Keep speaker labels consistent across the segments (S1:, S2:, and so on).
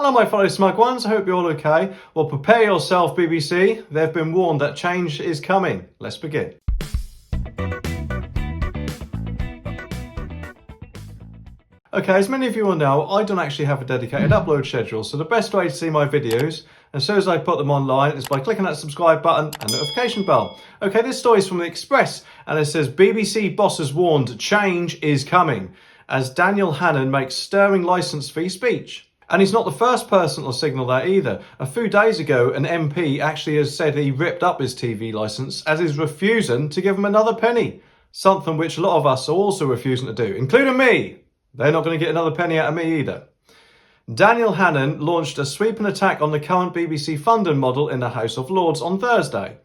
S1: Hello my fellow smug ones, I hope you're all okay. Well, prepare yourself BBC, they've been warned that change is coming. Let's begin. Okay, as many of you will know, I don't actually have a dedicated upload schedule, so the best way to see my videos, as soon as I put them online, is by clicking that subscribe button and notification bell. Okay, this story is from The Express, and it says, BBC bosses warned change is coming, as Daniel Hannan makes stirring licence fee speech. And he's not the first person to signal that either. A few days ago, an MP actually has said he ripped up his TV licence as he's refusing to give him another penny. Something which a lot of us are also refusing to do, including me. They're not going to get another penny out of me either. Daniel Hannan launched a sweeping attack on the current BBC funding model in the House of Lords on Thursday.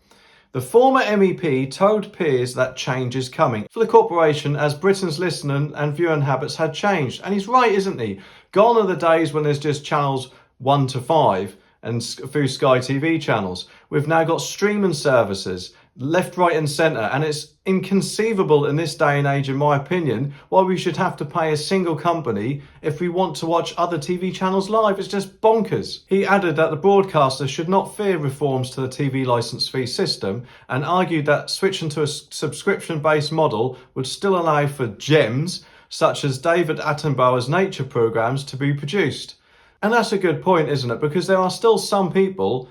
S1: The former MEP told peers that change is coming for the corporation as Britain's listening and viewing habits had changed. And he's right, isn't he? Gone are the days when there's just channels 1 to 5 and a few Sky TV channels. We've now got streaming services, left, right and centre, and it's inconceivable in this day and age, in my opinion, why we should have to pay a single company if we want to watch other TV channels live. It's just bonkers. He added that the broadcaster should not fear reforms to the TV licence fee system and argued that switching to a subscription-based model would still allow for gems such as David Attenborough's nature programmes to be produced. And that's a good point, isn't it? Because there are still some people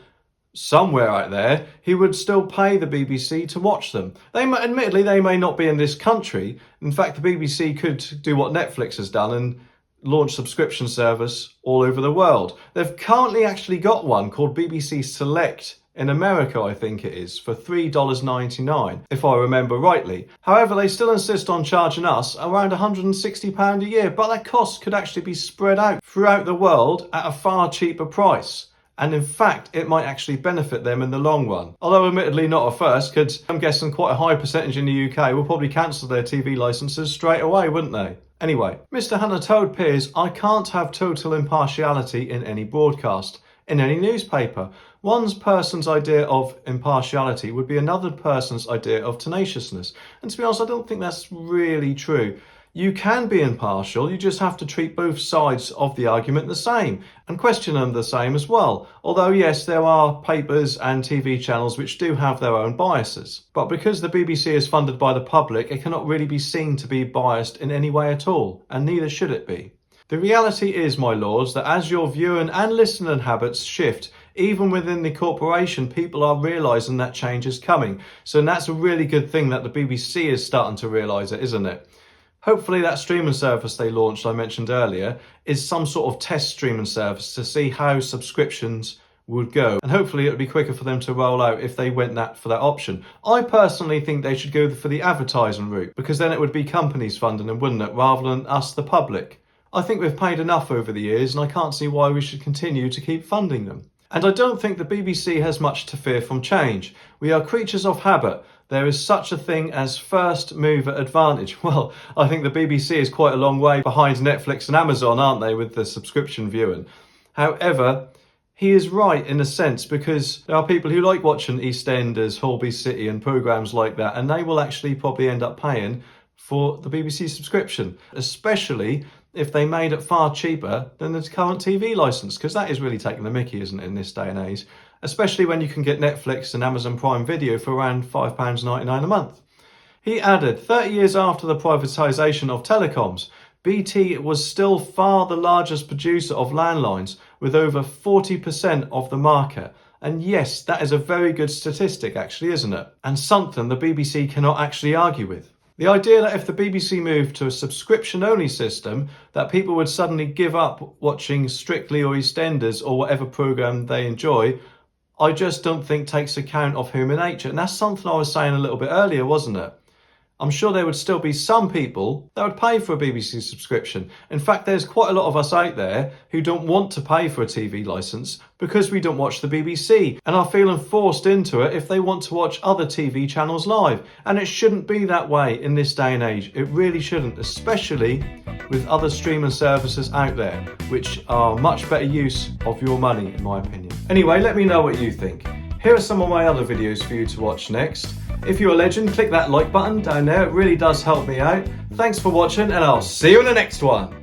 S1: somewhere out there who would still pay the BBC to watch them. Admittedly, they may not be in this country. In fact, the BBC could do what Netflix has done and launch subscription service all over the world. They've currently actually got one called BBC Select in America, I think it is, for $3.99, if I remember rightly. However, they still insist on charging us around £160 a year, but that cost could actually be spread out throughout the world at a far cheaper price. And in fact, it might actually benefit them in the long run. Although admittedly not at first, because I'm guessing quite a high percentage in the UK will probably cancel their TV licences straight away, wouldn't they? Anyway, Mr. Hannan told peers, I can't have total impartiality in any broadcast, in any newspaper. One person's idea of impartiality would be another person's idea of tenaciousness. And to be honest, I don't think that's really true. You can be impartial, you just have to treat both sides of the argument the same and question them the same as well. Although yes, there are papers and TV channels which do have their own biases. But because the BBC is funded by the public, it cannot really be seen to be biased in any way at all, and neither should it be. The reality is, my lords, that as your viewing and listening habits shift, even within the corporation, people are realising that change is coming. So that's a really good thing that the BBC is starting to realise it, isn't it? Hopefully that streaming service they launched, I mentioned earlier, is some sort of test streaming service to see how subscriptions would go. And hopefully it would be quicker for them to roll out if they went for that option. I personally think they should go for the advertising route, because then it would be companies funding them, wouldn't it, rather than us, the public. I think we've paid enough over the years, and I can't see why we should continue to keep funding them. And I don't think the BBC has much to fear from change. We are creatures of habit. There is such a thing as first mover advantage. Well, I think the BBC is quite a long way behind Netflix and Amazon, aren't they, with the subscription viewing. However, he is right in a sense, because there are people who like watching EastEnders, Holby City and programmes like that, and they will actually probably end up paying for the BBC subscription, especially if they made it far cheaper than the current TV licence, because that is really taking the mickey, isn't it, in this day and age? Especially when you can get Netflix and Amazon Prime Video for around £5.99 a month. He added, 30 years after the privatisation of telecoms, BT was still far the largest producer of landlines, with over 40% of the market. And yes, that is a very good statistic actually, isn't it? And something the BBC cannot actually argue with. The idea that if the BBC moved to a subscription-only system, that people would suddenly give up watching Strictly or EastEnders or whatever programme they enjoy, I just don't think takes account of human nature. And that's something I was saying a little bit earlier, wasn't it? I'm sure there would still be some people that would pay for a BBC subscription. In fact, there's quite a lot of us out there who don't want to pay for a TV licence because we don't watch the BBC and are feeling forced into it if they want to watch other TV channels live. And it shouldn't be that way in this day and age. It really shouldn't, especially with other streaming services out there, which are much better use of your money, in my opinion. Anyway, let me know what you think. Here are some of my other videos for you to watch next. If you're a legend, click that like button down there, it really does help me out. Thanks for watching, and I'll see you in the next one.